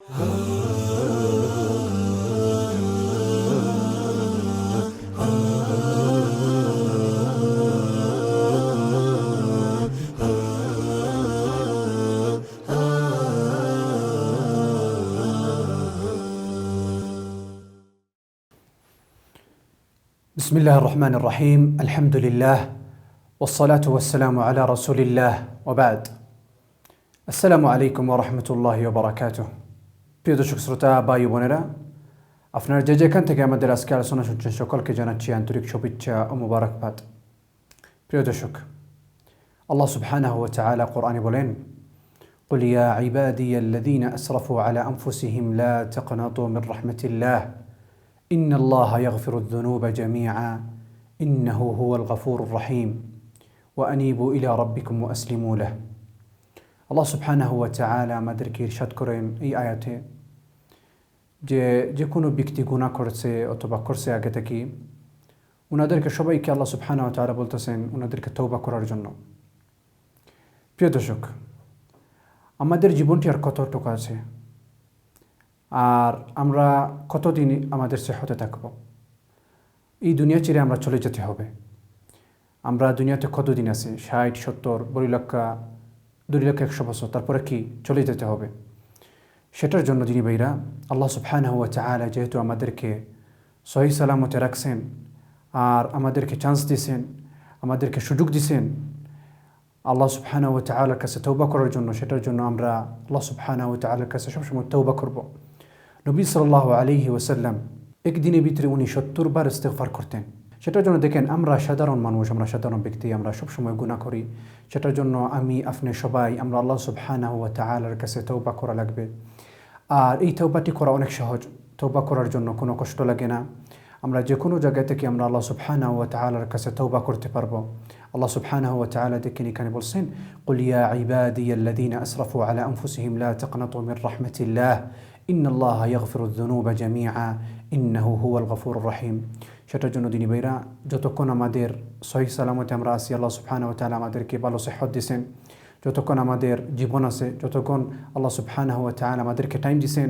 بسم الله الرحمن الرحيم الحمد لله والصلاة والسلام على رسول الله وبعد السلام عليكم ورحمة الله وبركاته প্রিয় দর্শক শ্রোতা ভাই বোনেরা, আপনারা যে যেখান থেকে আমাদের আজকে আলোচনা শুনছেন সকলকে জানাচ্ছি আন্তরিক শুভেচ্ছা ও মোবারকবাদ। প্রিয় দর্শক, আল্লাহ সুবহানাহু ওয়া তাআলা কোরআনে বলেন, قل يا عبادي الذين أسرفوا على أنفسهم لا تقنطوا من رحمة الله إن الله يغفر الذنوب جميعا إنه هو الغفور الرحيم وأنيبوا إلى ربكم وأسلموا له। আল্লাহ সুবহানাহু ওয়া তাআলা আমাদেরকে ইরশাদ করেন এই আয়াতে যে কোনো ব্যক্তি গুনাহ করেছে অথবা করছে আগে থেকে, ওনাদেরকে সবাইকে আল্লাহ সুবহানাহু ওয়া তাআলা বলতেছেন ওনাদেরকে তওবা করার জন্য। প্রিয় দর্শক, আমাদের জীবনটি আর কতটুকু আছে, আর আমরা কতদিন আমাদের সেহতে থাকব? এই দুনিয়া ছেড়ে আমরা চলে যেতে হবে। আমরা দুনিয়াতে কতদিন আছি? 60, 70, 2,100,000 বছর, তারপরে কি চলে যেতে হবে। সেটার জন্য দিনী ভাইরা, আল্লাহ সুবহানাহু ওয়া তাআলা যেহেতু আমাদেরকে সহি সালামতে রাখছেন আর আমাদেরকে চান্স দিয়েছেন, আমাদেরকে সুযোগ দিয়েছেন আল্লাহ সুবহানাহু ওয়া তাআলার কাছে তওবা করার জন্য, সেটার জন্য আমরা আল্লাহ সুবহানাহু ওয়া তাআলার কাছে সবসময় তওবা করব। নবী সাল্লাল্লাহু আলাইহি ওয়াসাল্লাম একদিনের ভিতরে উনি 70 বার ইস্তিগফার করতেন। সেটার জন্য দেখেন, আমরা সাধারণ মানুষ, আমরা সাধারণ ব্যক্তি, আমরা সবসময় গুনাহ করি। সেটার জন্য আমি আপনি সবাই আমরা আল্লাহ সুবহানাহু ওয়া তাআলার কাছে তওবা করা লাগবে। আর এই তওবাটি করা অনেক সহজ। তওবা করার জন্য কোনো কষ্ট লাগে না। আমরা যে কোনো জায়গা থেকে আমরা আল্লাহ সুবহানাহু ওয়া তাআলার কাছে তওবা করতে পারবো। আল্লাহ সুবহানাহু ওয়া তাআলা দেখেন এখানে বলছেন, কুল ইয়া ইবাদিয়াল্লাযীনা আসরাফু আলা আনফুসিহিম লা তাকনাতু মির রাহমাতিল্লাহ ইন্নাল্লাহা ইয়াগফিরুয যুনুবা জামিআ ইন্নাহু হুয়াল গফুরুর রহিম। সেটার জন্য দিনী ভাইরা, যতক্ষণ আমাদের সহি সালামতে আমরা আসি, আল্লাহ সুবহানাহু ওয়া তাআলা আমাদেরকে ভালো সেহত দিয়েছেন, যতক্ষণ আমাদের জীবন আছে, যতক্ষণ আল্লাহ সুবহানাহু ওয়া তাআলা আমাদেরকে টাইম দিয়েছেন,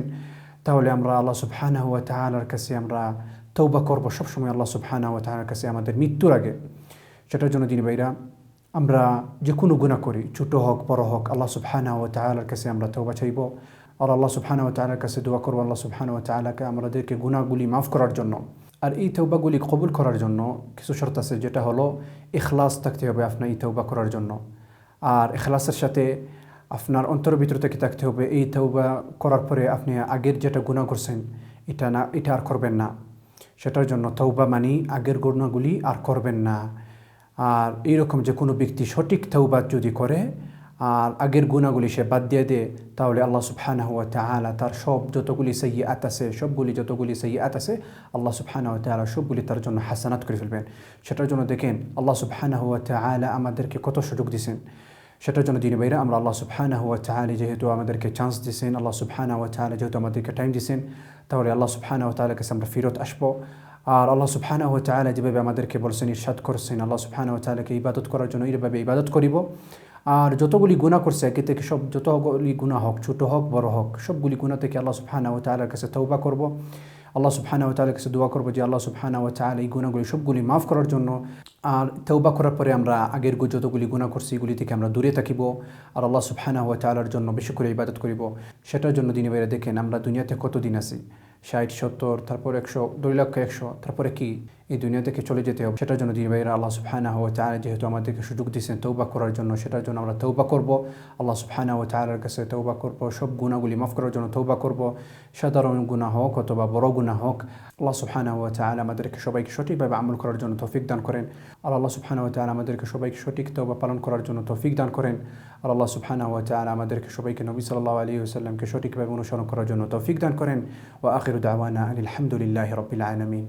তাহলে আমরা আল্লাহ সুবহানাহু ওয়া তাআলার কাছে আমরা তওবা করব সবসময় আল্লাহ সুবহানাহু ওয়া তাআলার কাছে আমাদের মৃত্যুর আগে। সেটার জন্য দিনী ভাইরা, আমরা যে কোনো গুনাহ করি, ছোটো হোক বড় হোক, আল্লাহ সুবহানাহু ওয়া তাআলার কাছে আমরা তওবা চাইব আর আল্লাহ সুবহানাহু ওয়া তাআলার কাছে দোয়া করব আল্লাহ সুবহানাহু ওয়া তাআলাকে আমাদেরকে গুনাহগুলি মাফ করার জন্য। আর এই তওবাগুলি কবুল করার জন্য কিছু শর্ত আছে, যেটা হলো ইখলাস থাকতে হবে আপনার এই তওবা করার জন্য। আর ইখলাসের সাথে আপনার অন্তরের ভিতর থেকে থাকতে হবে এই তওবা করার পরে আপনি আগের যেটা গুনাহ করছেন এটা আর করবেন না। সেটার জন্য তওবা মানি আগের গুনাহগুলি আর করবেন না। আর এইরকম যে কোনো ব্যক্তি সঠিক তওবা যদি করে আর আগের গুনাহগুলি সে বাদ দিয়ে দেয়, তাহলে আল্লাহ সুবহানাহু ওয়া তাআলা তার যতগুলি সাইয়্যাত আছে, যতগুলি সাইয়্যাত আছে, আল্লাহ সুবহানাহু ওয়া তাআলা সবগুলি তার জন্য হাসানাত করে ফেলবেন। সেটার জন্য দেখেন আল্লাহ সুবহানাহু ওয়া তাআলা আমাদেরকে কত সুযোগ দিয়েছেন। সেটার জন্য দিনী ভাইরা, আমরা আল্লাহ সুবহানাহু ওয়া তাআলা যেহেতু আমাদেরকে চান্স দিয়েছেন, আল্লাহ সুবহানাহু ওয়া তাআলা যেহেতু আমাদেরকে টাইম দিয়েছেন, তাহলে আল্লাহ সুবহানাহু ওয়া তাআলার কাছে আমরা ফিরত আসবো। আর আল্লাহ সুবহানাহু ওয়া তাআলা যেভাবে আমাদেরকে বলছেন, ইরশাদ করছেন, আল্লাহ সুবহানাহু ওয়া তাআলাকে ইবাদত করার জন্য এইভাবে ইবাদত করিব। আর যতগুলি গুনাহ করছে একে থেকে যতগুলি গুনাহ হোক, ছোটো হোক বড় হোক, সবগুলি গুনাহ থেকে আল্লাহ সুবহানাহু ওয়া তাআলার কাছে তওবা করব। আল্লাহ সুবহানাহু ওয়া তাআলার কাছে দোয়া করব যে আল্লাহ সুবহানাহু ওয়া তাআলা এই গুনাহগুলি সবগুলি মাফ করার জন্য। আর তওবা করার পরে আমরা আগের যতগুলি গুনাহ করছি এগুলি থেকে আমরা দূরে থাকিব আর আল্লাহ সুবহানাহু ওয়া তাআলার জন্য বেশি করে ইবাদত করিব। সেটার জন্য দিনী ভাইরা দেখেন, আমরা দুনিয়াতে কতদিন আছি? 60, 70, তারপর 100, 2,100,000, তারপরে কি এই দুনিয়া থেকে চলে যেতে হবে। সেটার জন্য দিনী ভাইরা, আল্লাহ সুবহানাহু ওয়া তাআলা যেহেতু আমাদেরকে সুযোগ দিয়েছেন তওবা করার জন্য, সেটার জন্য আমরা তওবা করব। আল্লাহ সুবহানাহু ওয়া তাআলার কাছে তওবা করব, সব গুনাহগুলি মাফ করার জন্য তওবা করব। সাধারণ গুনাহ হোক অথবা বড় গুনাহ হোক, আল্লাহ সুবহানাহু ওয়া তাআলা আমাদেরকে সবাইকে সঠিকভাবে আমল করার জন্য তৌফিক দান করেন। আর আল্লাহ সুবহানাহু ওয়া তাআলা আমাদেরকে সবাইকে সঠিক তওবা পালন করার জন্য তৌফিক দান করেন। আর আল্লাহ সুবহানাহু ওয়া তাআলা আমাদেরকে সবাইকে নবী সাল্লাল্লাহু আলাইহি ওয়াসাল্লামকে সঠিকভাবে অনুসরণ করার জন্য তৌফিক দান করেন। ওয়া আখিরু দাওয়ানা আলহামদুলিল্লাহি রাব্বিল আলামিন।